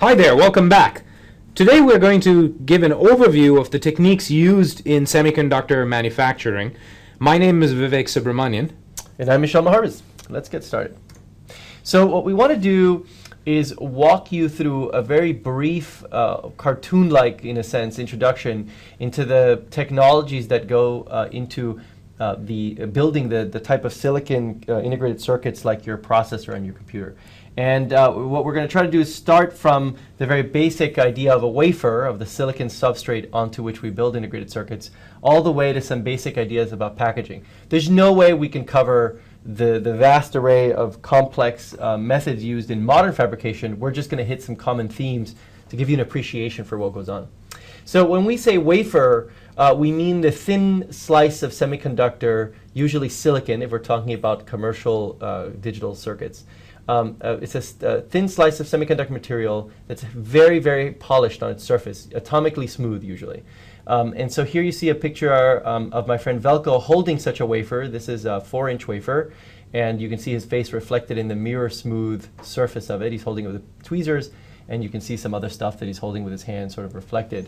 Hi there, welcome back. Today we're going to give an overview of the techniques used in semiconductor manufacturing. My name is Vivek Subramanian. And I'm Michelle Maharvaz. Let's get started. So what we want to do is walk you through a very brief, cartoon-like, in a sense, introduction into the technologies that go into building the type of silicon integrated circuits like your processor and your computer. And what we're going to try to do is start from the very basic idea of a wafer, of the silicon substrate onto which we build integrated circuits, all the way to some basic ideas about packaging. There's no way we can cover the vast array of complex methods used in modern fabrication. We're just going to hit some common themes to give you an appreciation for what goes on. So when we say wafer, we mean the thin slice of semiconductor, usually silicon, if we're talking about commercial digital circuits. It's a thin slice of semiconductor material that's very, very polished on its surface, atomically smooth usually. And so here you see a picture of my friend Velko holding such a wafer. This is a 4-inch wafer, and you can see his face reflected in the mirror smooth surface of it. He's holding it with tweezers, and you can see some other stuff that he's holding with his hand sort of reflected.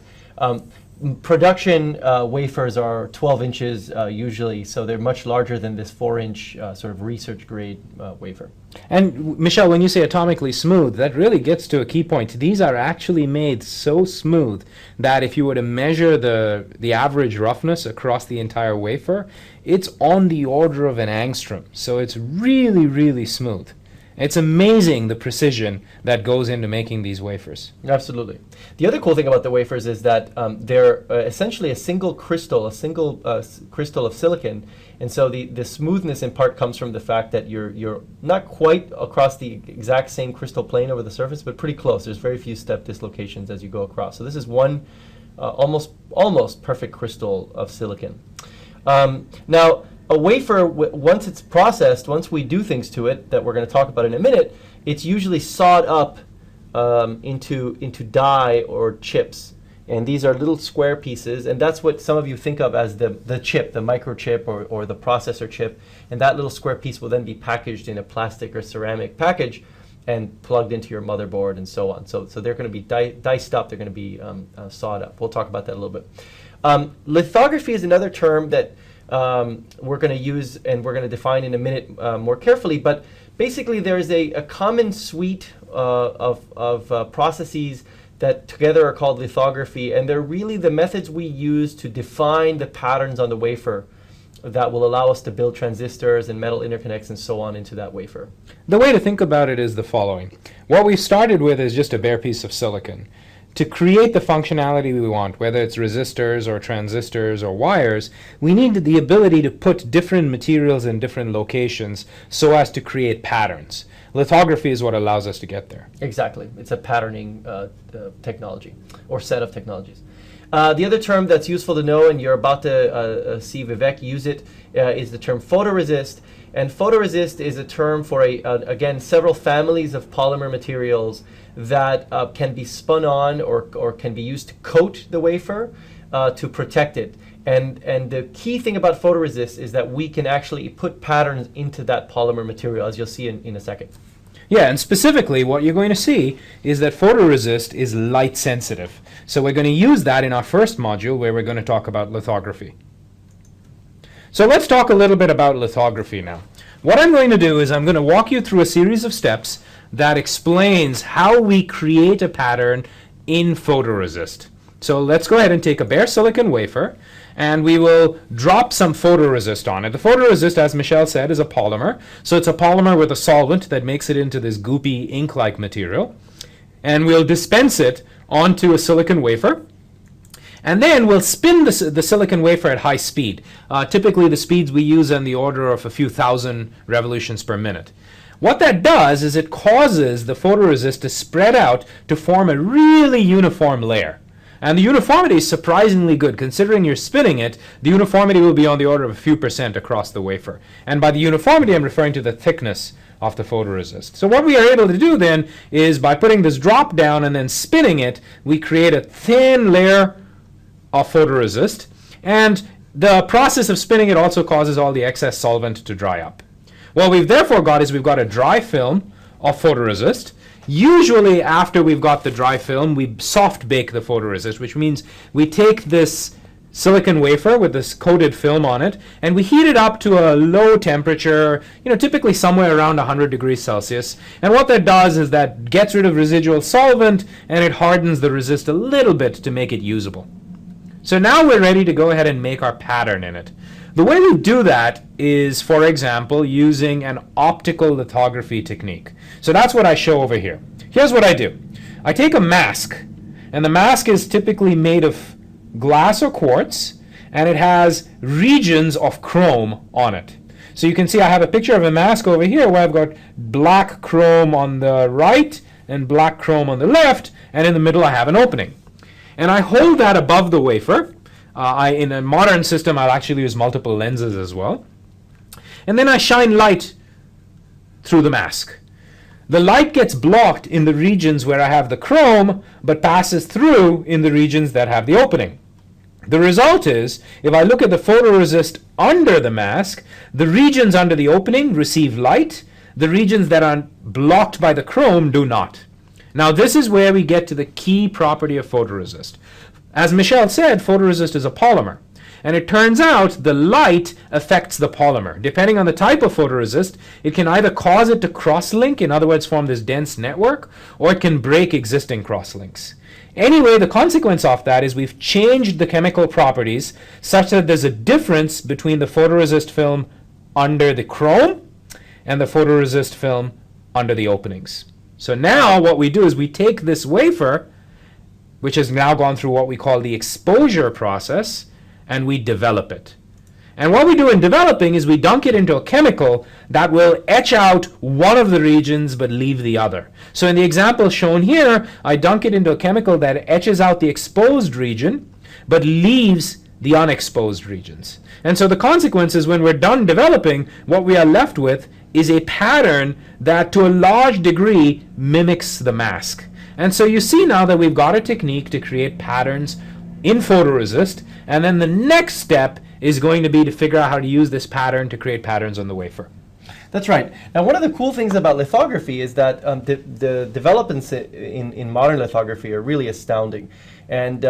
Production wafers are 12 inches usually, so they're much larger than this 4-inch sort of research grade wafer. And Michelle, when you say atomically smooth, that really gets to a key point. These are actually made so smooth that if you were to measure the average roughness across the entire wafer, it's on the order of an angstrom. So it's really, really smooth. It's amazing the precision that goes into making these wafers. Absolutely. The other cool thing about the wafers is that they're essentially a single crystal, crystal of silicon. And so the smoothness in part comes from the fact that you're not quite across the exact same crystal plane over the surface, but pretty close. There's very few step dislocations as you go across. So this is one almost perfect crystal of silicon. Now, a wafer, once it's processed, once we do things to it that we're going to talk about in a minute, it's usually sawed up into die or chips. And these are little square pieces, and that's what some of you think of as the chip, the microchip or the processor chip. And that little square piece will then be packaged in a plastic or ceramic package and plugged into your motherboard and so on. So they're going to be diced up, they're going to be sawed up. We'll talk about that a little bit. Lithography is another term that we're going to use and we're going to define in a minute more carefully, but basically there is a common suite of processes that together are called lithography, and they're really the methods we use to define the patterns on the wafer that will allow us to build transistors and metal interconnects and so on into that wafer. The way to think about it is the following. What we started with is just a bare piece of silicon. To create the functionality we want, whether it's resistors or transistors or wires, we need the ability to put different materials in different locations so as to create patterns. Lithography is what allows us to get there. Exactly. It's a patterning technology or set of technologies. The other term that's useful to know, and you're about to see Vivek use it, is the term photoresist. And photoresist is a term for, again, several families of polymer materials that can be spun on or can be used to coat the wafer to protect it. And the key thing about photoresist is that we can actually put patterns into that polymer material, as you'll see in a second. Yeah, and specifically what you're going to see is that photoresist is light sensitive. So we're going to use that in our first module where we're going to talk about lithography. So let's talk a little bit about lithography now. What I'm going to do is I'm going to walk you through a series of steps that explains how we create a pattern in photoresist. So let's go ahead and take a bare silicon wafer, and we will drop some photoresist on it. The photoresist, as Michelle said, is a polymer. So it's a polymer with a solvent that makes it into this goopy ink-like material. And we'll dispense it onto a silicon wafer. And then we'll spin the silicon wafer at high speed. Typically the speeds we use on the order of a few thousand revolutions per minute. What that does is it causes the photoresist to spread out to form a really uniform layer. And the uniformity is surprisingly good. Considering you're spinning it, the uniformity will be on the order of a few percent across the wafer. And by the uniformity, I'm referring to the thickness of the photoresist. So what we are able to do then is by putting this drop down and then spinning it, we create a thin layer of photoresist. And the process of spinning it also causes all the excess solvent to dry up. What we've therefore got is we've got a dry film of photoresist, Usually after we've got the dry film, we soft bake the photoresist, which means we take this silicon wafer with this coated film on it, and we heat it up to a low temperature, typically somewhere around 100 degrees Celsius. And what that does is that gets rid of residual solvent, and it hardens the resist a little bit to make it usable. So now we're ready to go ahead and make our pattern in it. The way we do that is, for example, using an optical lithography technique. So that's what I show over here. Here's what I do. I take a mask, and the mask is typically made of glass or quartz, and it has regions of chrome on it. So you can see I have a picture of a mask over here where I've got black chrome on the right and black chrome on the left, and in the middle I have an opening. And I hold that above the wafer. In a modern system, I'll actually use multiple lenses as well. And then I shine light through the mask. The light gets blocked in the regions where I have the chrome, but passes through in the regions that have the opening. The result is, if I look at the photoresist under the mask, the regions under the opening receive light, the regions that are blocked by the chrome do not. Now this is where we get to the key property of photoresist. As Michelle said, photoresist is a polymer. And it turns out the light affects the polymer. Depending on the type of photoresist, it can either cause it to cross-link, in other words, form this dense network, or it can break existing cross-links. Anyway, the consequence of that is we've changed the chemical properties such that there's a difference between the photoresist film under the chrome and the photoresist film under the openings. So now what we do is we take this wafer, which has now gone through what we call the exposure process, and we develop it. And what we do in developing is we dunk it into a chemical that will etch out one of the regions but leave the other. So in the example shown here, I dunk it into a chemical that etches out the exposed region but leaves the unexposed regions. And so the consequence is when we're done developing, what we are left with is a pattern that to a large degree mimics the mask. And so you see now that we've got a technique to create patterns in photoresist, and then the next step is going to be to figure out how to use this pattern to create patterns on the wafer. That's right. Now, one of the cool things about lithography is that the developments in modern lithography are really astounding. And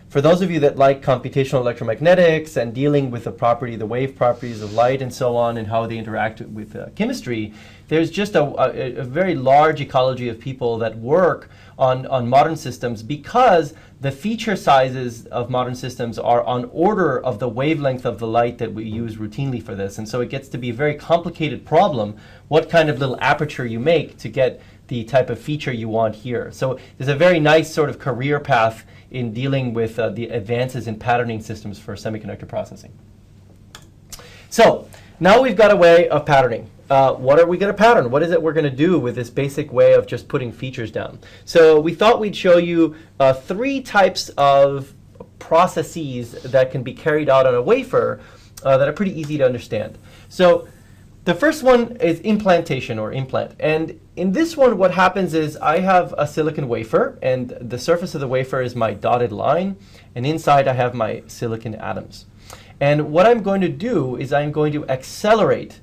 for those of you that like computational electromagnetics and dealing with the wave properties of light and so on and how they interact with chemistry, there's just a very large ecology of people that work on modern systems because the feature sizes of modern systems are on order of the wavelength of the light that we use routinely for this. And so it gets to be a very complicated problem what kind of little aperture you make to get the type of feature you want here. So there's a very nice sort of career path in dealing with the advances in patterning systems for semiconductor processing. So now we've got a way of patterning. What are we going to pattern? What is it we're going to do with this basic way of just putting features down? So we thought we'd show you 3 types of processes that can be carried out on a wafer that are pretty easy to understand. So the first one is implantation or implant. And in this one, what happens is I have a silicon wafer, and the surface of the wafer is my dotted line, and inside I have my silicon atoms. And what I'm going to do is I'm going to accelerate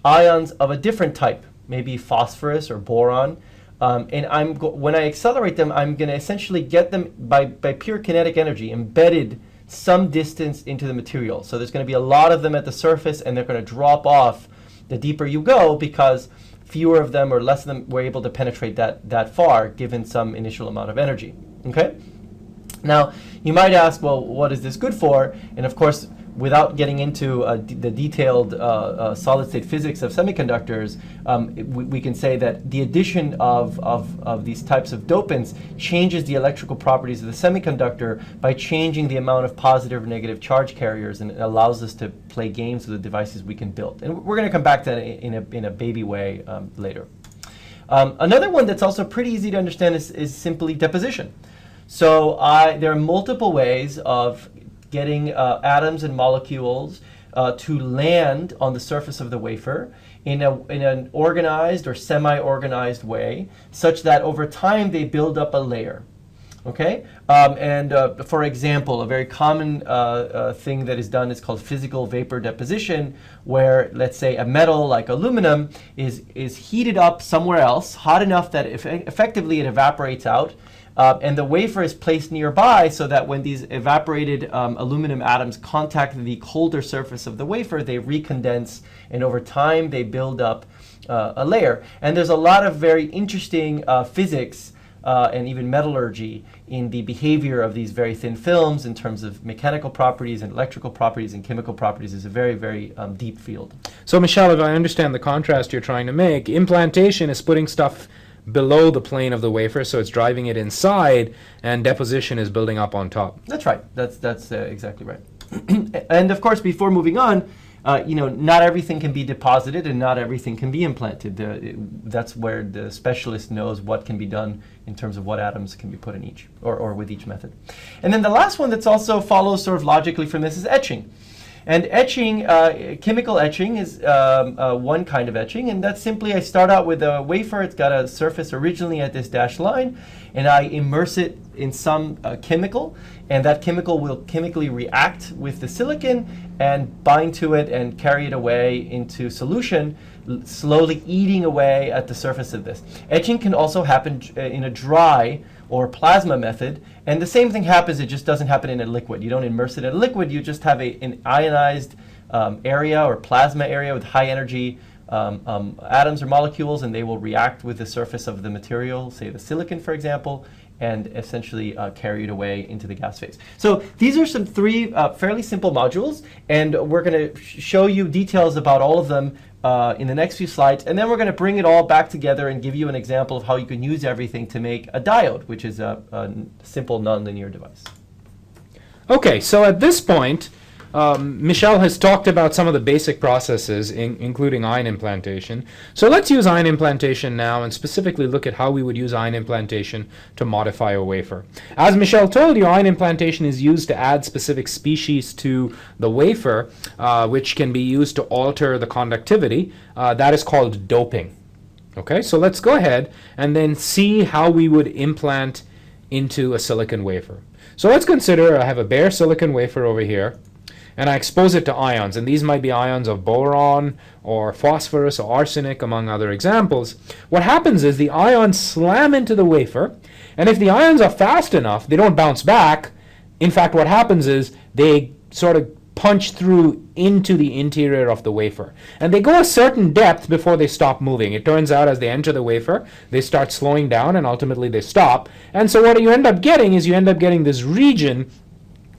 ions of a different type, maybe phosphorus or boron. And when I accelerate them, I'm going to essentially get them by pure kinetic energy embedded some distance into the material. So there's going to be a lot of them at the surface, and they're going to drop off the deeper you go because fewer of them or less of them were able to penetrate that far given some initial amount of energy. Okay? Now, you might ask, well, what is this good for? And of course, without getting into the detailed solid-state physics of semiconductors, we can say that the addition of these types of dopants changes the electrical properties of the semiconductor by changing the amount of positive or negative charge carriers, and it allows us to play games with the devices we can build. And we're going to come back to that in a baby way later. Another one that's also pretty easy to understand is simply deposition. So there are multiple ways of getting atoms and molecules to land on the surface of the wafer in an organized or semi-organized way, such that over time they build up a layer. Okay, for example, a very common thing that is done is called physical vapor deposition, where, let's say, a metal like aluminum is heated up somewhere else, hot enough that effectively it evaporates out, and the wafer is placed nearby so that when these evaporated aluminum atoms contact the colder surface of the wafer, they recondense, and over time they build up a layer. And there's a lot of very interesting physics and even metallurgy in the behavior of these very thin films in terms of mechanical properties and electrical properties and chemical properties. Is a very, very deep field. So Michel, if I understand the contrast you're trying to make, implantation is putting stuff below the plane of the wafer, so it's driving it inside, and deposition is building up on top. That's right. That's exactly right. And of course, before moving on, not everything can be deposited and not everything can be implanted. That's where the specialist knows what can be done in terms of what atoms can be put in each, or with each method. And then the last one that's also follows sort of logically from this is etching. And etching, chemical etching is one kind of etching, and that's simply I start out with a wafer. It's got a surface originally at this dashed line, and I immerse it in some chemical, and that chemical will chemically react with the silicon and bind to it and carry it away into solution, slowly eating away at the surface of this. Etching can also happen in a dry or plasma method, and the same thing happens, it just doesn't happen in a liquid. You don't immerse it in a liquid, you just have an ionized area or plasma area with high energy atoms or molecules, and they will react with the surface of the material, say the silicon for example, and essentially carry it away into the gas phase. So these are some three fairly simple modules, and we're going to show you details about all of them in the next few slides, and then we're going to bring it all back together and give you an example of how you can use everything to make a diode, which is a simple nonlinear device. Okay, so at this point, Michel has talked about some of the basic processes, including ion implantation. So let's use ion implantation now and specifically look at how we would use ion implantation to modify a wafer. As Michel told you, ion implantation is used to add specific species to the wafer, which can be used to alter the conductivity. That is called doping. Okay, so let's go ahead and then see how we would implant into a silicon wafer. So let's consider I have a bare silicon wafer over here, and I expose it to ions, and these might be ions of boron or phosphorus or arsenic, among other examples. What happens is the ions slam into the wafer, and if the ions are fast enough, they don't bounce back. In fact, what happens is they sort of punch through into the interior of the wafer, and they go a certain depth before they stop moving. It turns out as they enter the wafer, they start slowing down, and ultimately they stop. And so what you end up getting is you end up getting this region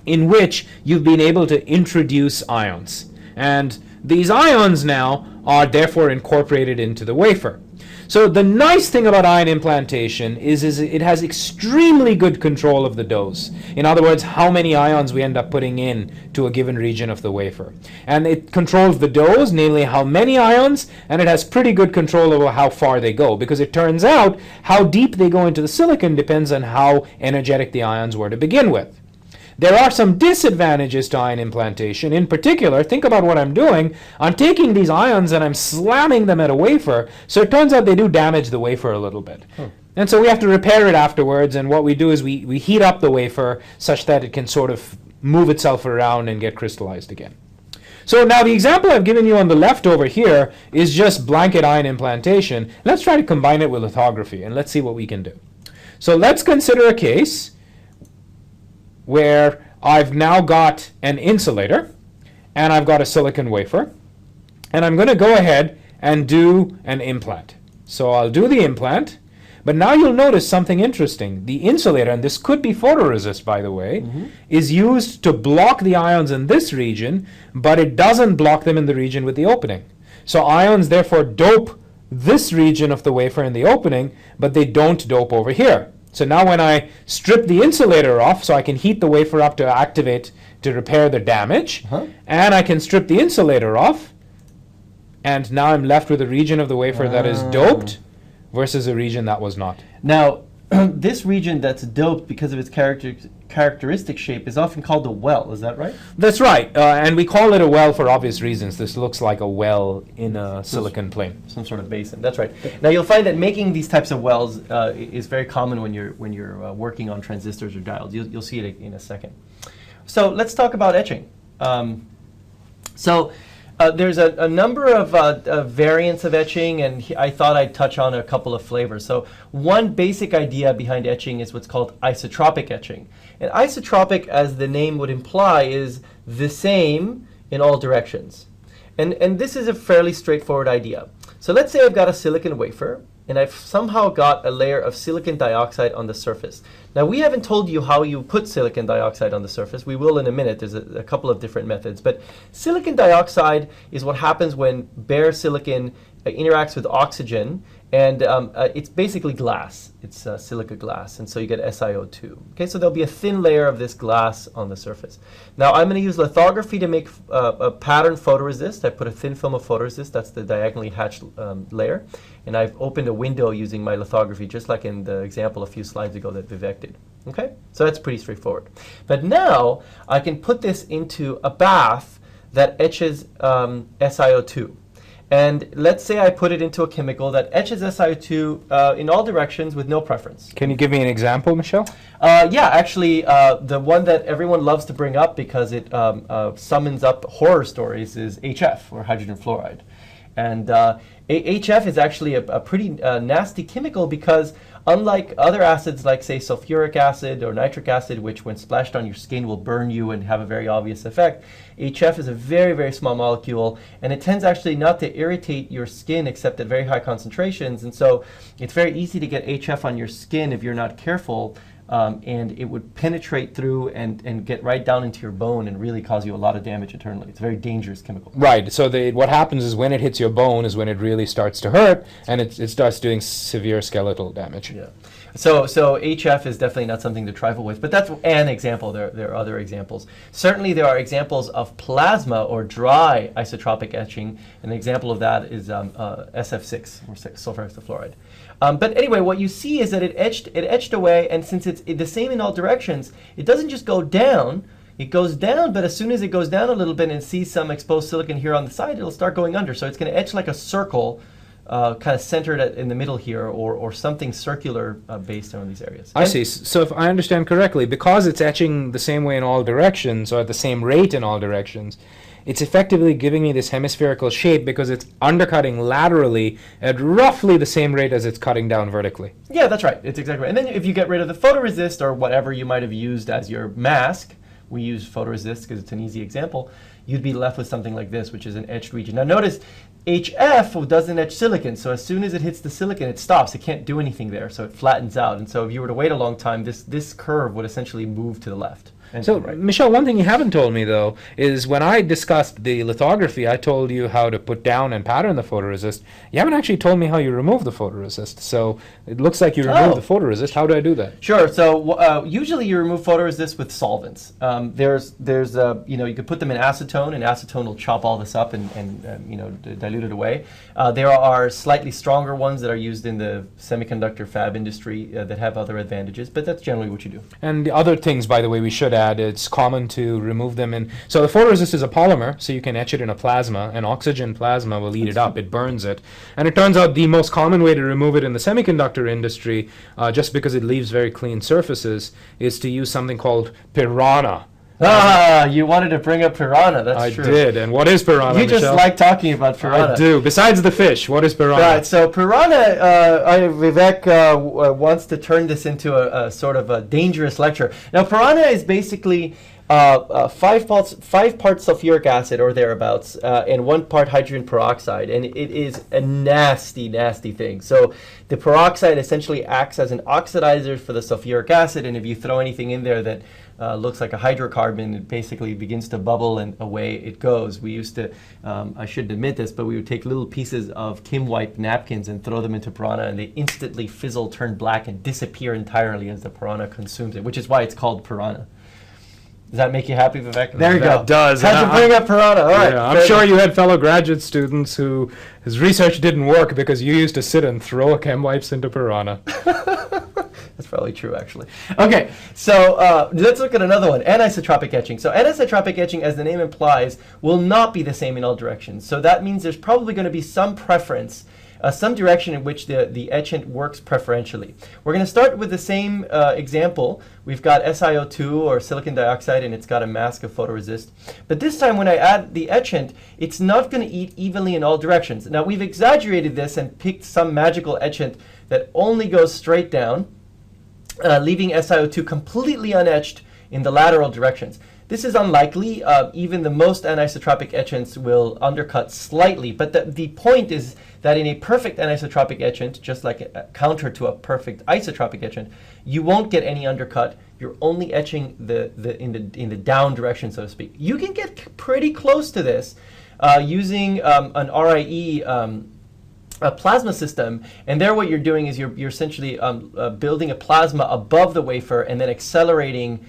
in which you've been able to introduce ions. And these ions now are therefore incorporated into the wafer. So the nice thing about ion implantation is it has extremely good control of the dose. In other words, how many ions we end up putting in to a given region of the wafer. And it controls the dose, namely how many ions, and it has pretty good control over how far they go, because it turns out how deep they go into the silicon depends on how energetic the ions were to begin with. There are some disadvantages to ion implantation. In particular, think about what I'm doing. I'm taking these ions and I'm slamming them at a wafer, so it turns out they do damage the wafer a little bit. And so we have to repair it afterwards, and what we do is we heat up the wafer such that it can sort of move itself around and get crystallized again. So now the example I've given you on the left over here is just blanket ion implantation. Let's try to combine it with lithography, and let's see what we can do. So let's consider a case where I've now got an insulator and I've got a silicon wafer, and I'm going to go ahead and do an implant. So I'll do the implant, but now you'll notice something interesting. The insulator, and this could be photoresist by the way, is used to block the ions in this region, but it doesn't block them in the region with the opening. So ions therefore dope this region of the wafer in the opening, but they don't dope over here. So now when I strip the insulator off, so I can heat the wafer up to activate, to repair the damage, and I can strip the insulator off, and now I'm left with a region of the wafer that is doped versus a region that was not. Now, this region that's doped because of its characteristic shape is often called a well. Is that right? That's right, and we call it a well for obvious reasons. This looks like a well in a silicon plane. Some sort of basin. That's right. Now you'll find that making these types of wells is very common when you're working on transistors or diodes. You'll see it in a second. So let's talk about etching. There's a number of variants of etching, and I thought I'd touch on a couple of flavors. So one basic idea behind etching is what's called isotropic etching. And isotropic, as the name would imply, is the same in all directions. And this is a fairly straightforward idea. So let's say I've got a silicon wafer, and I've somehow got a layer of silicon dioxide on the surface. Now, we haven't told you how you put silicon dioxide on the surface. We will in a minute. There's a couple of different methods. But silicon dioxide is what happens when bare silicon interacts with oxygen, and it's basically glass. It's silica glass, and so you get SiO2. Okay, so there'll be a thin layer of this glass on the surface. Now, I'm going to use lithography to make a pattern photoresist. I put a thin film of photoresist. That's the diagonally hatched layer. And I've opened a window using my lithography, just like in the example a few slides ago that Vivek did. Okay, so that's pretty straightforward. But now I can put this into a bath that etches SiO2. And let's say I put it into a chemical that etches SiO2 in all directions with no preference. Can you give me an example, Michel? Yeah, actually, the one that everyone loves to bring up because it summons up horror stories is HF, or hydrogen fluoride. And HF is actually a pretty nasty chemical because unlike other acids like, say, sulfuric acid or nitric acid, which when splashed on your skin will burn you and have a very obvious effect, HF is a very, very small molecule, and it tends actually not to irritate your skin except at very high concentrations. And so it's very easy to get HF on your skin if you're not careful. And it would penetrate through and get right down into your bone and really cause you a lot of damage internally. It's a very dangerous chemical. Right. So what happens is when it hits your bone is when it really starts to hurt, and it starts doing severe skeletal damage. Yeah. So HF is definitely not something to trifle with, but that's an example. There are other examples. Certainly there are examples of plasma or dry isotropic etching. An example of that is SF6, or sulfur hexafluoride. But anyway, what you see is that it etched away, and since it's the same in all directions, it doesn't just go down. It goes down, but as soon as it goes down a little bit and sees some exposed silicon here on the side, it'll start going under. So it's going to etch like a circle, kind of centered in the middle here, or something circular based on these areas. I see. So if I understand correctly, because it's etching the same way in all directions, or at the same rate in all directions, it's effectively giving me this hemispherical shape because it's undercutting laterally at roughly the same rate as it's cutting down vertically. Yeah, that's right. It's exactly right. And then if you get rid of the photoresist or whatever you might have used as your mask, we use photoresist because it's an easy example, you'd be left with something like this, which is an etched region. Now notice, HF doesn't etch silicon, so as soon as it hits the silicon, it stops. It can't do anything there, so it flattens out. And so if you were to wait a long time, this curve would essentially move to the left. So, right. Michel, one thing you haven't told me, though, is when I discussed the lithography, I told you how to put down and pattern the photoresist. You haven't actually told me how you remove the photoresist. So it looks like you remove the photoresist. How do I do that? Sure. So usually you remove photoresist with solvents. There's you could put them in acetone, and acetone will chop all this up and dilute it away. There are slightly stronger ones that are used in the semiconductor fab industry that have other advantages, but that's generally what you do. And the other things, by the way, we should add, it's common to remove them in. So the photoresist is a polymer, so you can etch it in a plasma, and oxygen plasma will eat it up. It burns it. And it turns out the most common way to remove it in the semiconductor industry, just because it leaves very clean surfaces, is to use something called Piranha. You wanted to bring up Piranha, that's true. I did, and what is Piranha, You just Michel? like talking about Piranha. I do. Besides the fish, what is Piranha? Right, so Piranha, Vivek wants to turn this into a sort of a dangerous lecture. Now, Piranha is basically 5 parts sulfuric acid or thereabouts, and 1 part hydrogen peroxide, and it is a nasty, nasty thing. So the peroxide essentially acts as an oxidizer for the sulfuric acid, and if you throw anything in there that looks like a hydrocarbon, it basically begins to bubble and away it goes. We used to, I shouldn't admit this, but we would take little pieces of Kim wipe napkins and throw them into Piranha, and they instantly fizzle, turn black, and disappear entirely as the Piranha consumes it, which is why it's called Piranha. Does that make you happy, Vivek? There you go. It does. Had to bring up Piranha. All right. Yeah, I'm sure you had fellow graduate students whose research didn't work because you used to sit and throw Chem wipes into Piranha. That's probably true, actually. Okay, so let's look at another one, anisotropic etching. So anisotropic etching, as the name implies, will not be the same in all directions. So that means there's probably going to be some preference, some direction in which the etchant works preferentially. We're going to start with the same example. We've got SiO2 or silicon dioxide, and it's got a mask of photoresist. But this time when I add the etchant, it's not going to eat evenly in all directions. Now we've exaggerated this and picked some magical etchant that only goes straight down, leaving SiO2 completely unetched in the lateral directions. This is unlikely. Even the most anisotropic etchants will undercut slightly, but the point is that in a perfect anisotropic etchant, just like a counter to a perfect isotropic etchant, you won't get any undercut. You're only etching in the down direction, so to speak. You can get pretty close to this using an RIE a plasma system, and there what you're doing is you're essentially building a plasma above the wafer and then accelerating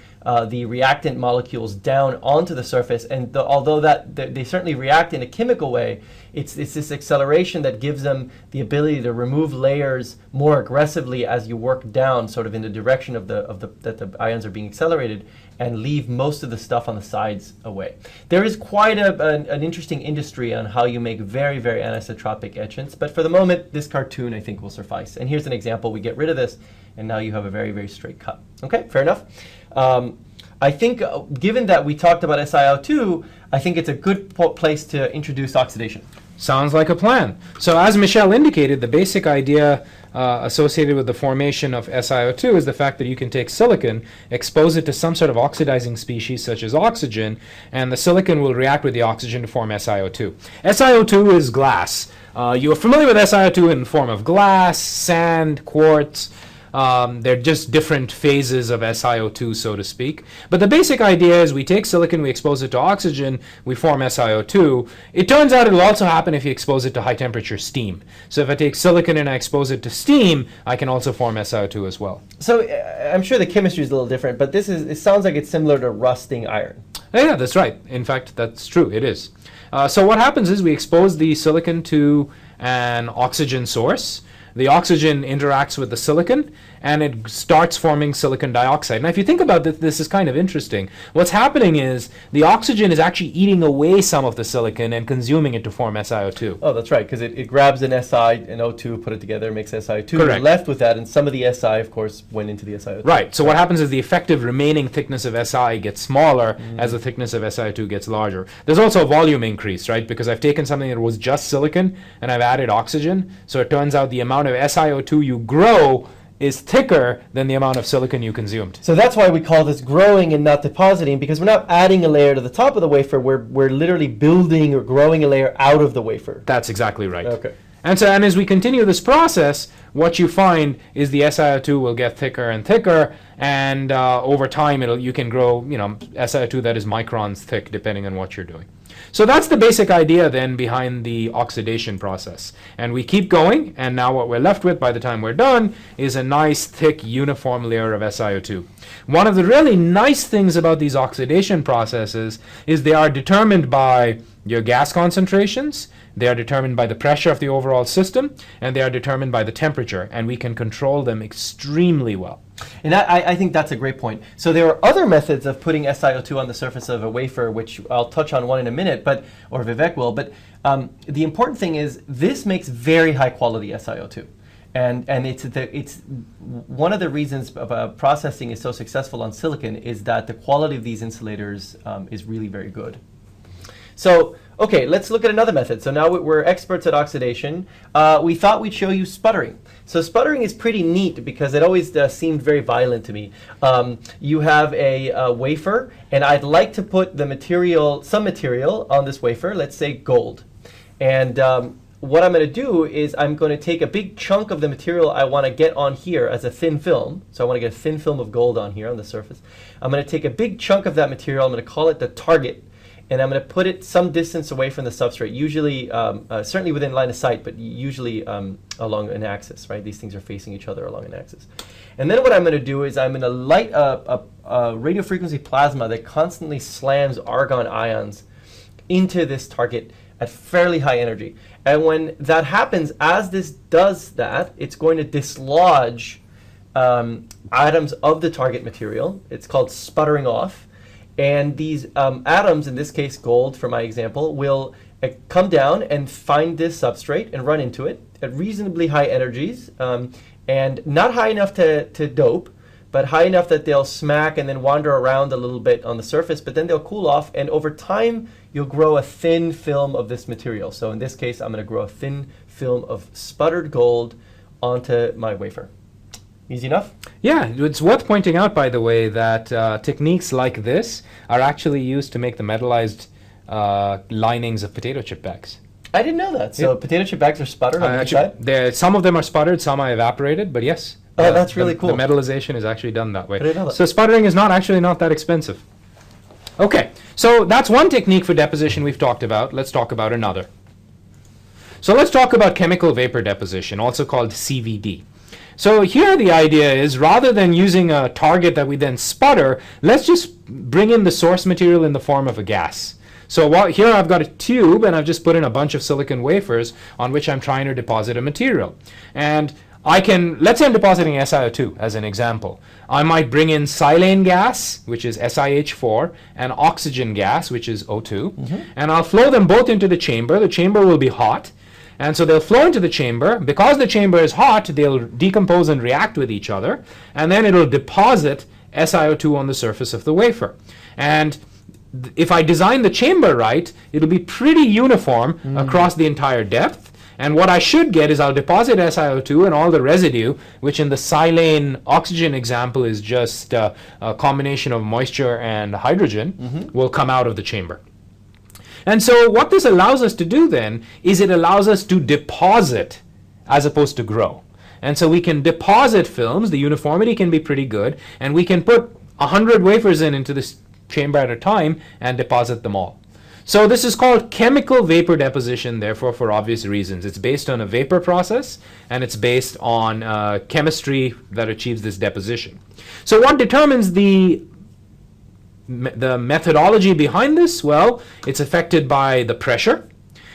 the reactant molecules down onto the surface. And although they certainly react in a chemical way, it's this acceleration that gives them the ability to remove layers more aggressively as you work down, sort of in the direction that the ions are being accelerated, and leave most of the stuff on the sides away. There is quite an interesting industry on how you make very, very anisotropic etchants, but for the moment, this cartoon I think will suffice. And here's an example. We get rid of this, and now you have a very, very straight cut. Okay, fair enough. I think given that we talked about SiO2, I think it's a good place to introduce oxidation. Sounds like a plan. So as Michel indicated, the basic idea associated with the formation of SiO2 is the fact that you can take silicon, expose it to some sort of oxidizing species such as oxygen, and the silicon will react with the oxygen to form SiO2. SiO2 is glass. You are familiar with SiO2 in the form of glass, sand, quartz. They're just different phases of SiO2, so to speak. But the basic idea is we take silicon, we expose it to oxygen, we form SiO2. It turns out it'll also happen if you expose it to high temperature steam. So if I take silicon and I expose it to steam, I can also form SiO2 as well. So I'm sure the chemistry is a little different, but it sounds like it's similar to rusting iron. Yeah, that's right. In fact, that's true. It is. So what happens is we expose the silicon to an oxygen source. The oxygen interacts with the silicon, and it starts forming silicon dioxide. Now, if you think about this, this is kind of interesting. What's happening is the oxygen is actually eating away some of the silicon and consuming it to form SiO2. Oh, that's right, because it grabs an Si and O2, put it together, makes SiO2. Correct. You're left with that, and some of the Si, of course, went into the SiO2. Right. So what happens is the effective remaining thickness of Si gets smaller as the thickness of SiO2 gets larger. There's also a volume increase, right? Because I've taken something that was just silicon and I've added oxygen. So it turns out the amount of SiO2 you grow is thicker than the amount of silicon you consumed. So that's why we call this growing and not depositing, because we're not adding a layer to the top of the wafer. We're literally building or growing a layer out of the wafer. That's exactly right. Okay. And as we continue this process, what you find is the SiO2 will get thicker and thicker, and over time you can grow, SiO2 that is microns thick, depending on what you're doing. So that's the basic idea then behind the oxidation process. And we keep going, and now what we're left with by the time we're done is a nice thick uniform layer of SiO2. One of the really nice things about these oxidation processes is they are determined by your gas concentrations, they are determined by the pressure of the overall system, and they are determined by the temperature, and we can control them extremely well. And I think that's a great point. So there are other methods of putting SiO2 on the surface of a wafer, which I'll touch on one in a minute, or Vivek will. But the important thing is this makes very high quality SiO2. And it's one of the reasons processing is so successful on silicon is that the quality of these insulators is really very good. So, okay, let's look at another method. So now we're experts at oxidation. We thought we'd show you sputtering. So sputtering is pretty neat because it always seemed very violent to me. You have a wafer, and I'd like to put some material on this wafer, let's say gold. And what I'm going to do is I'm going to take a big chunk of the material I want to get on here as a thin film. So I want to get a thin film of gold on here on the surface. I'm going to take a big chunk of that material. I'm going to call it the target. And I'm going to put it some distance away from the substrate, usually, certainly within line of sight, but usually along an axis, right? These things are facing each other along an axis. And then what I'm going to do is I'm going to light a radio frequency plasma that constantly slams argon ions into this target at fairly high energy. And when that happens, as this does that, it's going to dislodge atoms of the target material. It's called sputtering off. And these atoms, in this case gold for my example, will come down and find this substrate and run into it at reasonably high energies, and not high enough to dope, but high enough that they'll smack and then wander around a little bit on the surface, but then they'll cool off, and over time you'll grow a thin film of this material. So in this case, I'm going to grow a thin film of sputtered gold onto my wafer. Easy enough? Yeah, it's worth pointing out, by the way, that techniques like this are actually used to make the metallized linings of potato chip bags. I didn't know that. So potato chip bags are sputtered on the inside? Some of them are sputtered, some are evaporated, but yes. Oh, that's really cool. The metallization is actually done that way. I didn't know that. So sputtering is not that expensive. Okay, so that's one technique for deposition we've talked about. Let's talk about another. So let's talk about chemical vapor deposition, also called CVD. So here the idea is, rather than using a target that we then sputter, let's just bring in the source material in the form of a gas. So here I've got a tube, and I've just put in a bunch of silicon wafers on which I'm trying to deposit a material. And let's say I'm depositing SiO2 as an example. I might bring in silane gas, which is SiH4, and oxygen gas, which is O2, and I'll flow them both into the chamber. The chamber will be hot, and so they'll flow into the chamber. Because the chamber is hot, they'll decompose and react with each other, and then it'll deposit SiO2 on the surface of the wafer. And if I design the chamber right, it'll be pretty uniform across the entire depth. And what I should get is I'll deposit SiO2, and all the residue, which in the silane oxygen example is just a combination of moisture and hydrogen, will come out of the chamber. And so what this allows us to do then is it allows us to deposit as opposed to grow. And so we can deposit films, the uniformity can be pretty good, and we can put 100 wafers into this chamber at a time and deposit them all. So this is called chemical vapor deposition, therefore, for obvious reasons. It's based on a vapor process, and it's based on chemistry that achieves this deposition. So what determines the methodology behind this? Well, it's affected by the pressure.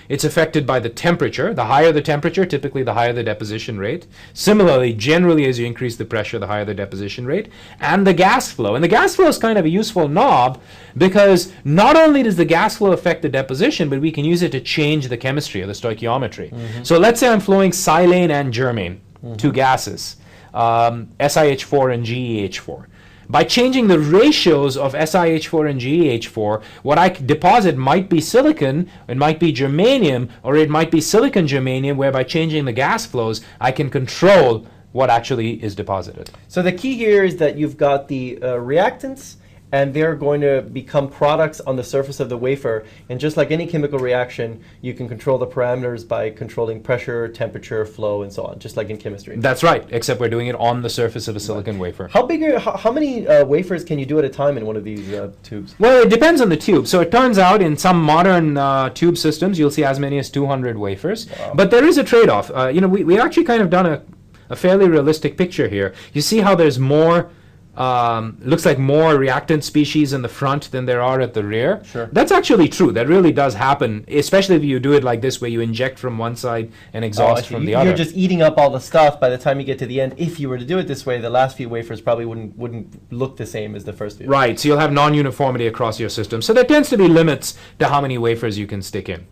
It's affected by the temperature. The higher the temperature, typically the higher the deposition rate. Similarly, generally, as you increase the pressure, the higher the deposition rate. And the gas flow. And the gas flow is kind of a useful knob, because not only does the gas flow affect the deposition, but we can use it to change the chemistry or the stoichiometry. So let's say I'm flowing silane and germane, two gases, SiH4 and GeH4. By changing the ratios of SiH4 and GeH4, what I deposit might be silicon, it might be germanium, or it might be silicon germanium, where by changing the gas flows, I can control what actually is deposited. So the key here is that you've got the reactants, and they're going to become products on the surface of the wafer. And just like any chemical reaction, you can control the parameters by controlling pressure, temperature, flow, and so on, just like in chemistry. That's right, except we're doing it on the surface of a silicon wafer. How big how many wafers can you do at a time in one of these tubes? Well, it depends on the tube. So it turns out in some modern tube systems, you'll see as many as 200 wafers. Wow. But there is a trade-off. We actually kind of done a fairly realistic picture here. You see how there's more looks like more reactant species in the front than there are at the rear. Sure. That's actually true. That really does happen, especially if you do it like this, where you inject from one side and exhaust from the other. You're just eating up all the stuff by the time you get to the end. If you were to do it this way, the last few wafers probably wouldn't look the same as the first few. Right, so you'll have non-uniformity across your system. So there tends to be limits to how many wafers you can stick in.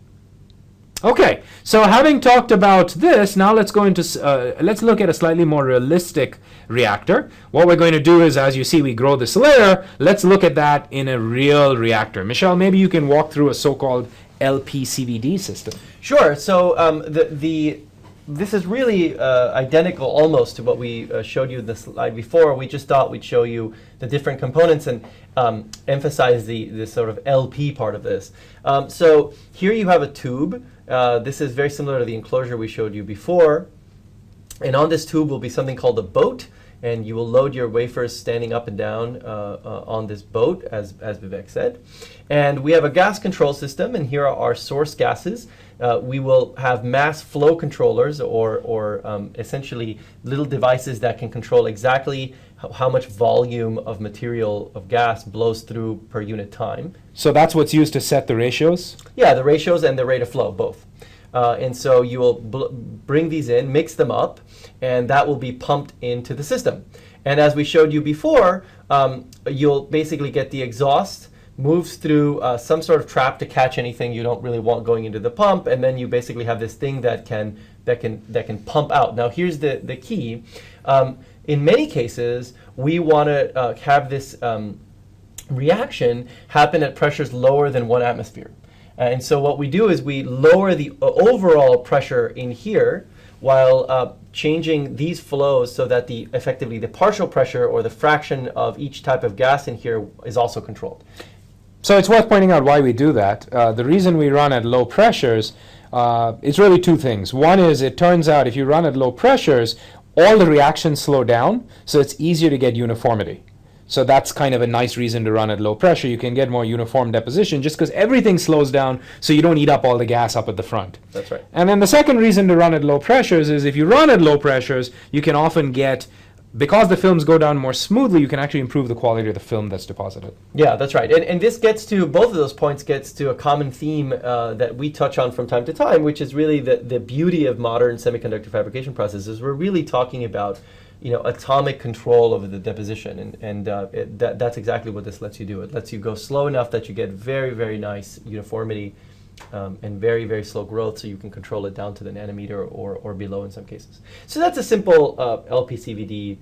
Okay, so having talked about this, now let's go into let's look at a slightly more realistic reactor. What we're going to do is, as you see, we grow this layer. Let's look at that in a real reactor. Michelle, maybe you can walk through a so-called LPCVD system. Sure. So this is really identical almost to what we showed you in the slide before. We just thought we'd show you the different components and emphasize the sort of LP part of this. So here you have a tube. This is very similar to the enclosure we showed you before. And on this tube will be something called a boat, and you will load your wafers standing up and down on this boat, as Vivek said. And we have a gas control system, and here are our source gases. We will have mass flow controllers, or essentially little devices that can control exactly how much volume of material, of gas, blows through per unit time. So that's what's used to set the ratios? Yeah, the ratios and the rate of flow, both. And so you will bring these in, mix them up, and that will be pumped into the system. And as we showed you before, you'll basically get the exhaust moves through some sort of trap to catch anything you don't really want going into the pump, and then you basically have this thing that can pump out. Now here's the key. In many cases, we want to have this reaction happen at pressures lower than 1 atmosphere. And so what we do is we lower the overall pressure in here while changing these flows so that effectively the partial pressure or the fraction of each type of gas in here is also controlled. So it's worth pointing out why we do that. The reason we run at low pressures, it's really two things. One is it turns out if you run at low pressures, all the reactions slow down, so it's easier to get uniformity. So that's kind of a nice reason to run at low pressure. You can get more uniform deposition just because everything slows down, so you don't eat up all the gas up at the front. That's right. And then the second reason to run at low pressures is if you run at low pressures, you can often get, because the films go down more smoothly, you can actually improve the quality of the film that's deposited. Yeah, that's right. And this gets to, both of those points gets to a common theme that we touch on from time to time, which is really the beauty of modern semiconductor fabrication processes. We're really talking about atomic control over the deposition, and that's exactly what this lets you do. It lets you go slow enough that you get very, very nice uniformity and very, very slow growth, so you can control it down to the nanometer or below in some cases. So that's a simple LPCVD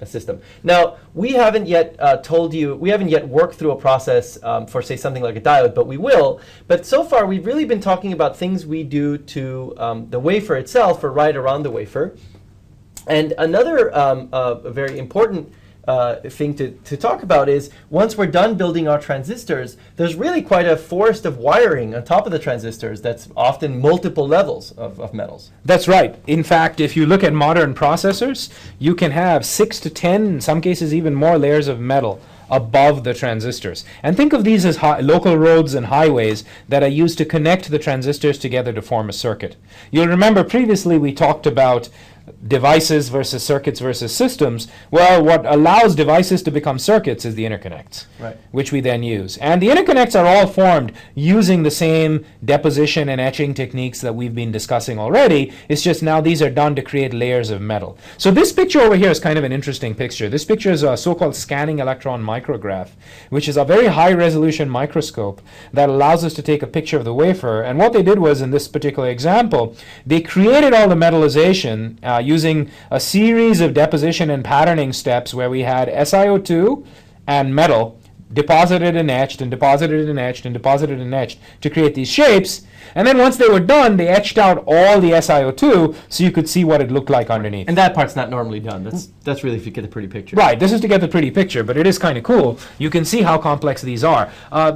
system. Now, we haven't yet we haven't yet worked through a process for, say, something like a diode, but we will. But so far, we've really been talking about things we do to the wafer itself, or right around the wafer. And another very important thing to talk about is once we're done building our transistors, there's really quite a forest of wiring on top of the transistors that's often multiple levels of metals. That's right. In fact, if you look at modern processors, you can have 6 to 10, in some cases even more, layers of metal above the transistors. And think of these as local roads and highways that are used to connect the transistors together to form a circuit. You'll remember previously we talked about devices versus circuits versus systems. Well, what allows devices to become circuits is the interconnects, right, which we then use. And the interconnects are all formed using the same deposition and etching techniques that we've been discussing already. It's just now these are done to create layers of metal. So this picture over here is kind of an interesting picture. This picture is a so-called scanning electron micrograph, which is a very high resolution microscope that allows us to take a picture of the wafer. And what they did was, in this particular example, they created all the metallization using a series of deposition and patterning steps where we had SiO2 and metal deposited and etched and deposited and etched and deposited and etched to create these shapes. And then once they were done, they etched out all the SiO2 so you could see what it looked like underneath. And that part's not normally done. That's really if you get the pretty picture. Right, this is to get the pretty picture, but it is kind of cool. You can see how complex these are.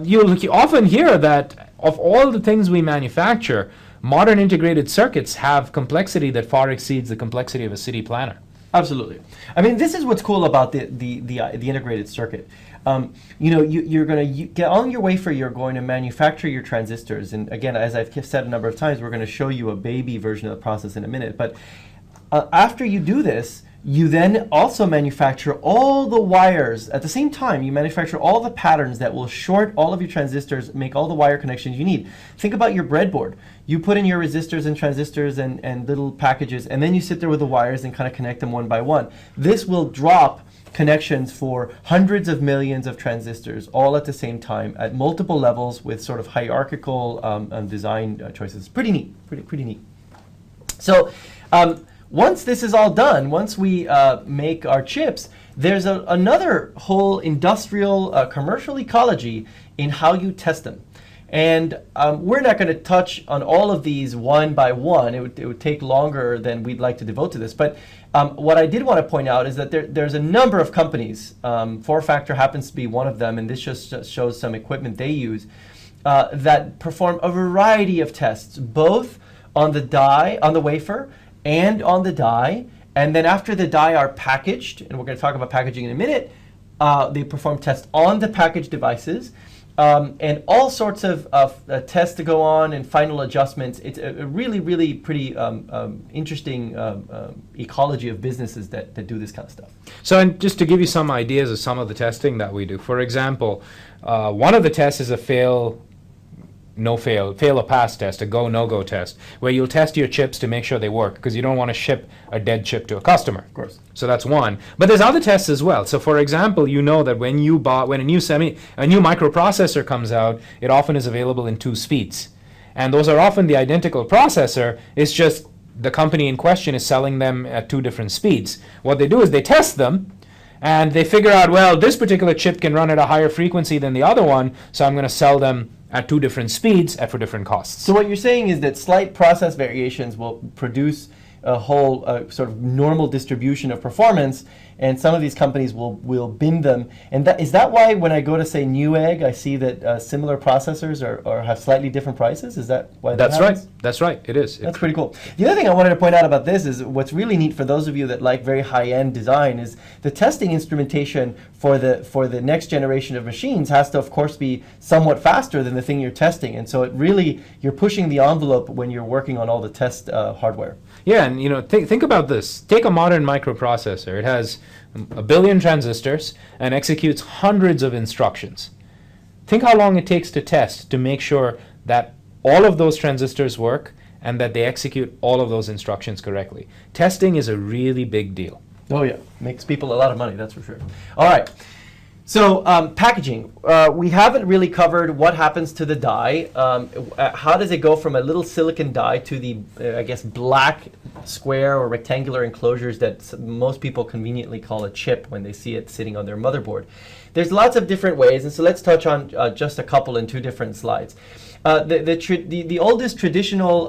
You'll often hear that of all the things we manufacture, modern integrated circuits have complexity that far exceeds the complexity of a city planner. Absolutely. I mean, this is what's cool about the integrated circuit. You're going to get on your wafer. You're going to manufacture your transistors, and again, as I've said a number of times, we're going to show you a baby version of the process in a minute. But after you do this, you then also manufacture all the wires at the same time. You manufacture all the patterns that will short all of your transistors, make all the wire connections you need. Think about your breadboard. You put in your resistors and transistors and little packages, and then you sit there with the wires and kind of connect them one by one. This will drop connections for hundreds of millions of transistors all at the same time at multiple levels with sort of hierarchical design choices. Pretty neat, pretty neat. So once this is all done, once we make our chips, there's another whole industrial commercial ecology in how you test them. And we're not going to touch on all of these one by one. It would take longer than we'd like to devote to this. But what I did want to point out is that there's a number of companies, ForFactor happens to be one of them, and this just shows some equipment they use, that perform a variety of tests, both on the die, on the wafer, and on the die. And then after the die are packaged, and we're going to talk about packaging in a minute, they perform tests on the packaged devices. And all sorts of tests to go on and final adjustments. It's a really, really pretty interesting ecology of businesses that do this kind of stuff. So, and just to give you some ideas of some of the testing that we do, for example, one of the tests is a fail fail or pass test, a go, no-go test, where you'll test your chips to make sure they work, because you don't want to ship a dead chip to a customer. Of course. So that's one. But there's other tests as well. So for example, you know that when a new microprocessor comes out, it often is available in 2 speeds. And those are often the identical processor. It's just the company in question is selling them at 2 different speeds. What they do is they test them, and they figure out, well, this particular chip can run at a higher frequency than the other one, so I'm going to sell them at 2 different speeds and for different costs. So what you're saying is that slight process variations will produce a whole sort of normal distribution of performance, and some of these companies will bin them. And is that why when I go to, say, Newegg, I see that similar processors are have slightly different prices? Is that why that happens? That's right. It is. That's pretty cool. The other thing I wanted to point out about this is what's really neat for those of you that like very high-end design is the testing instrumentation for the next generation of machines has to, of course, be somewhat faster than the thing you're testing. And so you're pushing the envelope when you're working on all the test hardware. Yeah, and think about this. Take a modern microprocessor. It has a billion transistors and executes hundreds of instructions. Think how long it takes to test to make sure that all of those transistors work and that they execute all of those instructions correctly. Testing is a really big deal. Oh yeah, makes people a lot of money, that's for sure. All right. So packaging, we haven't really covered what happens to the die. How does it go from a little silicon die to the, I guess, black square or rectangular enclosures that most people conveniently call a chip when they see it sitting on their motherboard? There's lots of different ways, and so let's touch on just a couple in 2 different slides. The oldest traditional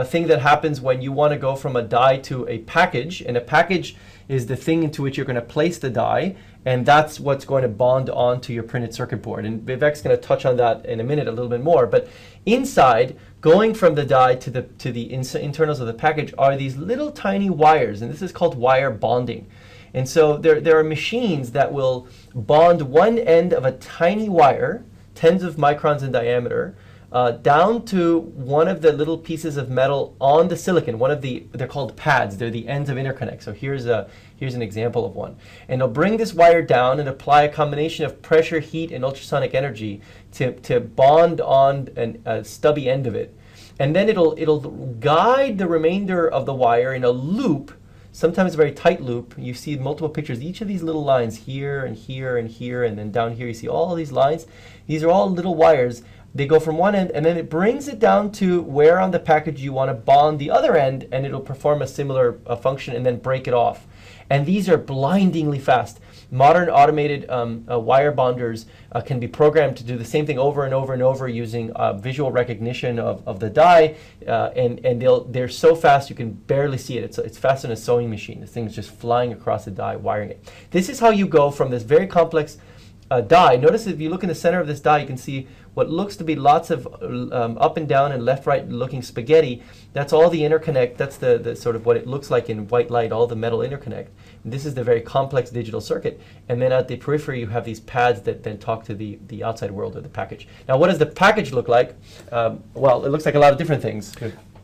thing that happens when you want to go from a die to a package, and a package is the thing into which you're going to place the die, and that's what's going to bond onto your printed circuit board. And Vivek's going to touch on that in a minute a little bit more. But inside, going from the die to the internals of the package are these little tiny wires, and this is called wire bonding. And so there are machines that will bond one end of a tiny wire, tens of microns in diameter, down to one of the little pieces of metal on the silicon. They're called pads. They're the ends of interconnect. So here's an example of one. And they'll bring this wire down and apply a combination of pressure, heat, and ultrasonic energy to bond on a stubby end of it. And then it'll guide the remainder of the wire in a loop, sometimes a very tight loop. You see multiple pictures. Each of these little lines here and here and here, and then down here you see all of these lines. These are all little wires. They go from one end, and then it brings it down to where on the package you want to bond the other end, and it'll perform a similar function and then break it off. And these are blindingly fast. Modern automated wire bonders can be programmed to do the same thing over and over and over using visual recognition of the die, and they're so fast you can barely see it. It's faster than a sewing machine. This thing's just flying across the die, wiring it. This is how you go from this very complex die. Notice if you look in the center of this die, you can see what looks to be lots of up and down and left right looking spaghetti. That's all the interconnect. That's the sort of what it looks like in white light, all the metal interconnect. And this is the very complex digital circuit. And then at the periphery you have these pads that then talk to the outside world or the package. Now what does the package look like? Well, it looks like a lot of different things.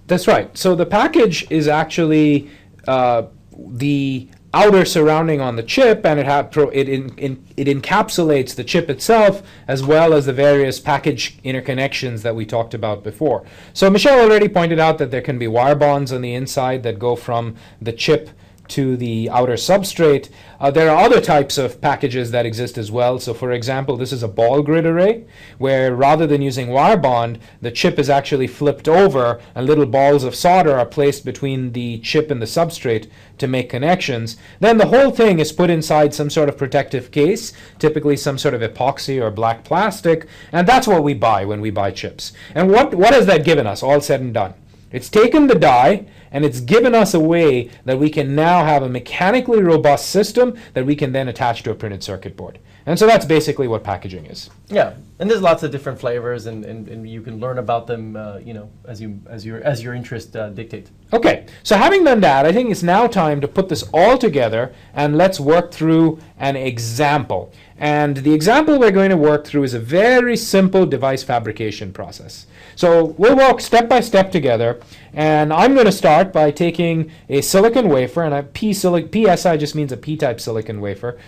That's right. So the package is actually the outer surrounding on the chip, and it encapsulates the chip itself as well as the various package interconnections that we talked about before. So Michelle already pointed out that there can be wire bonds on the inside that go from the chip to the outer substrate. There are other types of packages that exist as well. So for example, this is a ball grid array where rather than using wire bond, the chip is actually flipped over and little balls of solder are placed between the chip and the substrate to make connections. Then the whole thing is put inside some sort of protective case, typically some sort of epoxy or black plastic, and that's what we buy when we buy chips. And what has that given us, all said and done? It's taken the die and it's given us a way that we can now have a mechanically robust system that we can then attach to a printed circuit board. And so that's basically what packaging is. Yeah, and there's lots of different flavors, and you can learn about them, as your interest dictates. Okay, so having done that, I think it's now time to put this all together and let's work through an example. And the example we're going to work through is a very simple device fabrication process. So we'll walk step by step together, and I'm going to start by taking a silicon wafer, and PSI just means a p-type silicon wafer.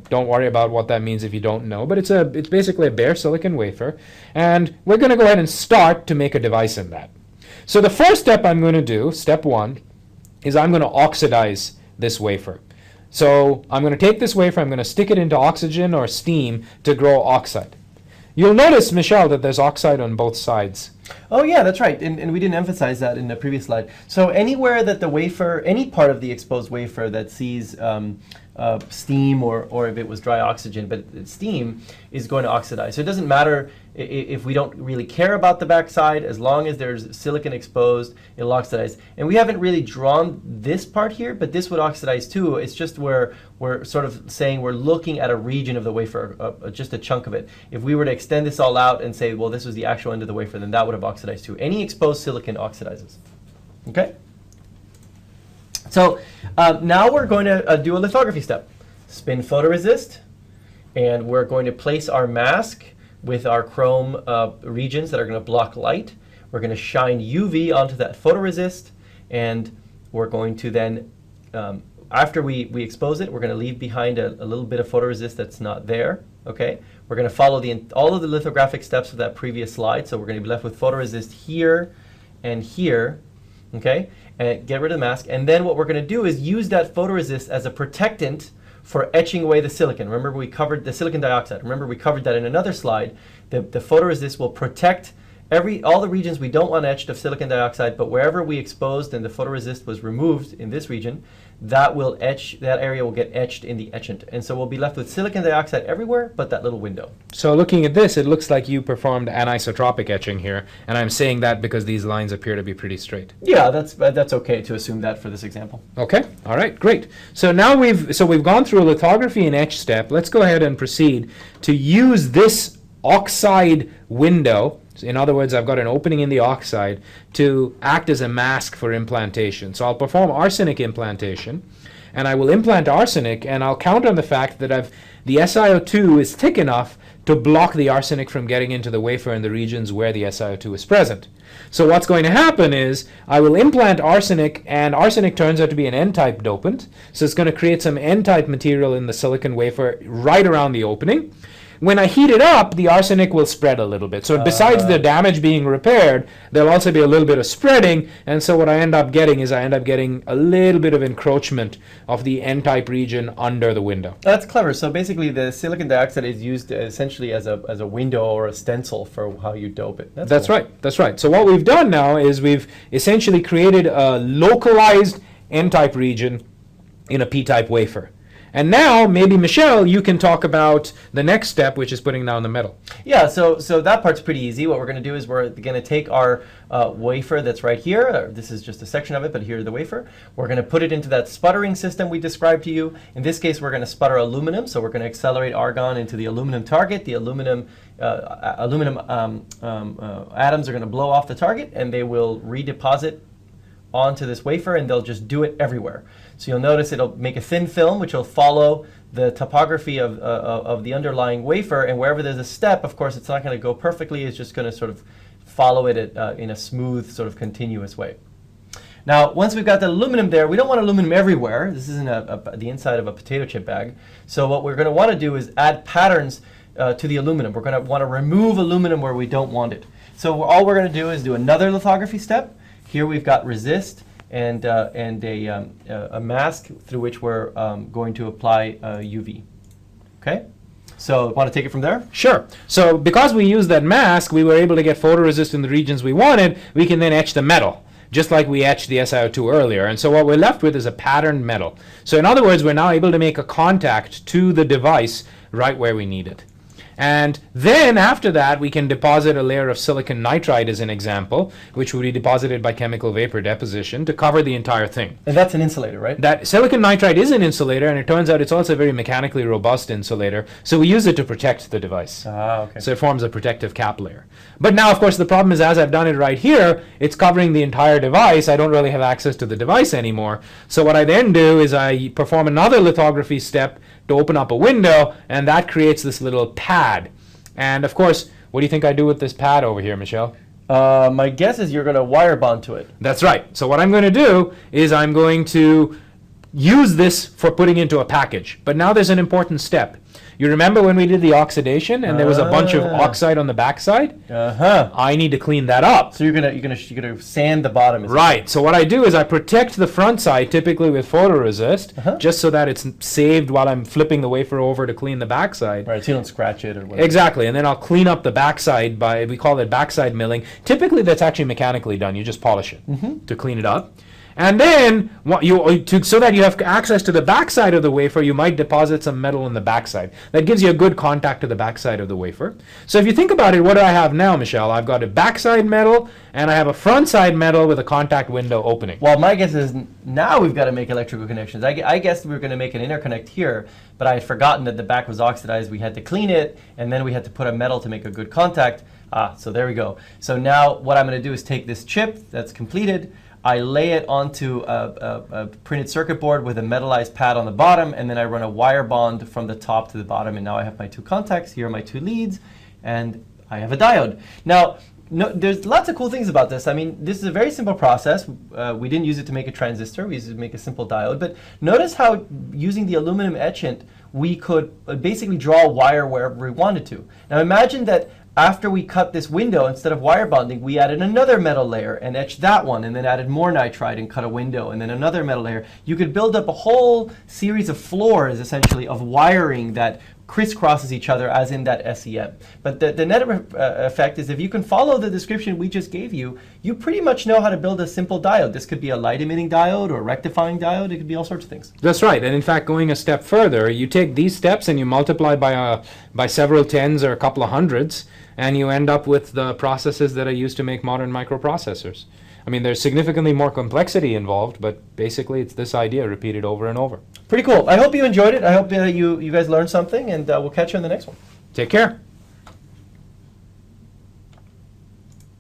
Don't worry about what that means if you don't know, but it's basically a bare silicon wafer, and we're going to go ahead and start to make a device in that. So the first step I'm going to do, step one, is I'm going to oxidize this wafer. So I'm going to take this wafer, I'm going to stick it into oxygen or steam to grow oxide. You'll notice, Michelle, that there's oxide on both sides. Oh yeah, that's right, and we didn't emphasize that in the previous slide. So anywhere that the wafer, any part of the exposed wafer that sees steam or if it was dry oxygen, but steam is going to oxidize. So it doesn't matter if we don't really care about the backside, as long as there's silicon exposed, it'll oxidize. And we haven't really drawn this part here, but this would oxidize too. It's just where we're sort of saying we're looking at a region of the wafer, just a chunk of it. If we were to extend this all out and say, well, this was the actual end of the wafer, then that would have oxidized too. Any exposed silicon oxidizes. Okay? So now we're going to do a lithography step. Spin photoresist, and we're going to place our mask with our chrome regions that are going to block light. We're going to shine UV onto that photoresist, and we're going to then, after we expose it, we're going to leave behind a little bit of photoresist that's not there. Okay, we're going to follow all of the lithographic steps of that previous slide. So we're going to be left with photoresist here and here. Okay, and get rid of the mask. And then what we're going to do is use that photoresist as a protectant for etching away the silicon. Remember, we covered the silicon dioxide. Remember, we covered that in another slide. The photoresist will protect all the regions we don't want etched of silicon dioxide, but wherever we exposed and the photoresist was removed in this region, that area will get etched in the etchant. And so we'll be left with silicon dioxide everywhere but that little window. So looking at this, it looks like you performed anisotropic etching here, and I'm saying that because these lines appear to be pretty straight. Yeah, that's okay to assume that for this example. Okay, all right, great. So now we've gone through a lithography and etch step. Let's go ahead and proceed to use this oxide window. In other words, I've got an opening in the oxide to act as a mask for implantation. So I'll perform arsenic implantation, and I will implant arsenic, and I'll count on the fact that the SiO2 is thick enough to block the arsenic from getting into the wafer in the regions where the SiO2 is present. So what's going to happen is I will implant arsenic, and arsenic turns out to be an N-type dopant. So it's going to create some N-type material in the silicon wafer right around the opening. When I heat it up, the arsenic will spread a little bit. So besides the damage being repaired, there'll also be a little bit of spreading. And so what I end up getting is a little bit of encroachment of the N-type region under the window. That's clever. So basically, the silicon dioxide is used essentially as a window or a stencil for how you dope it. That's cool. Right. That's right. So what we've done now is we've essentially created a localized N-type region in a P-type wafer. And now, maybe, Michelle, you can talk about the next step, which is putting down the metal. Yeah, so that part's pretty easy. What we're going to do is we're going to take our wafer that's right here. This is just a section of it, but here's the wafer. We're going to put it into that sputtering system we described to you. In this case, we're going to sputter aluminum. So we're going to accelerate argon into the aluminum target. The aluminum atoms are going to blow off the target, and they will redeposit onto this wafer, and they'll just do it everywhere. So you'll notice it'll make a thin film, which will follow the topography of the underlying wafer, and wherever there's a step, of course, it's not going to go perfectly. It's just going to sort of follow it in a smooth, sort of continuous way. Now, once we've got the aluminum there, we don't want aluminum everywhere. This isn't the inside of a potato chip bag. So what we're going to want to do is add patterns to the aluminum. We're going to want to remove aluminum where we don't want it. So all we're going to do is do another lithography step. Here we've got resist and a mask through which we're going to apply UV. Okay? So want to take it from there? Sure. So because we used that mask, we were able to get photoresist in the regions we wanted. We can then etch the metal, just like we etched the SiO2 earlier. And so what we're left with is a patterned metal. So in other words, we're now able to make a contact to the device right where we need it. And then after that, we can deposit a layer of silicon nitride as an example, which would be deposited by chemical vapor deposition to cover the entire thing. And that's an insulator, right? That silicon nitride is an insulator, and it turns out it's also a very mechanically robust insulator. So we use it to protect the device. Ah, okay. So it forms a protective cap layer. But now, of course, the problem is, as I've done it right here, it's covering the entire device. I don't really have access to the device anymore. So what I then do is I perform another lithography step to open up a window, and that creates this little pad. And of course, what do you think I do with this pad over here, Michelle? My guess is you're going to wire bond to it. That's right. So what I'm going to do is I'm going to use this for putting into a package. But now there's an important step. You remember when we did the oxidation and there was a bunch of oxide on the backside? I need to clean that up. So you're gonna sand the bottom. Right. So what I do is I protect the front side, typically with photoresist, just so that it's saved while I'm flipping the wafer over to clean the backside. Right. So you don't scratch it or whatever. Exactly. And then I'll clean up the backside by, we call it backside milling. Typically that's actually mechanically done. You just polish it to clean it up. And then, so that you have access to the backside of the wafer, you might deposit some metal in the backside. That gives you a good contact to the backside of the wafer. So if you think about it, what do I have now, Michelle? I've got a backside metal, and I have a front side metal with a contact window opening. Well, my guess is now we've got to make electrical connections. I guess we were going to make an interconnect here, but I had forgotten that the back was oxidized. We had to clean it, and then we had to put a metal to make a good contact. So there we go. So now what I'm going to do is take this chip that's completed, I lay it onto a printed circuit board with a metallized pad on the bottom, and then I run a wire bond from the top to the bottom, and now I have my two contacts. Here are my two leads, and I have a diode. Now, there's lots of cool things about this. I mean, this is a very simple process. We didn't use it to make a transistor. We used it to make a simple diode. But notice how using the aluminum etchant, we could basically draw a wire wherever we wanted to. Now imagine that after we cut this window, instead of wire bonding, we added another metal layer and etched that one, and then added more nitride and cut a window, and then another metal layer. You could build up a whole series of floors, essentially, of wiring that crisscrosses each other, as in that SEM. But the net effect is, if you can follow the description we just gave you, you pretty much know how to build a simple diode. This could be a light-emitting diode or a rectifying diode. It could be all sorts of things. That's right. And in fact, going a step further, you take these steps and you multiply by several tens or a couple of hundreds, and you end up with the processes that are used to make modern microprocessors. I mean, there's significantly more complexity involved, but basically it's this idea repeated over and over. Pretty cool. I hope you enjoyed it. I hope you guys learned something, and we'll catch you in the next one. Take care.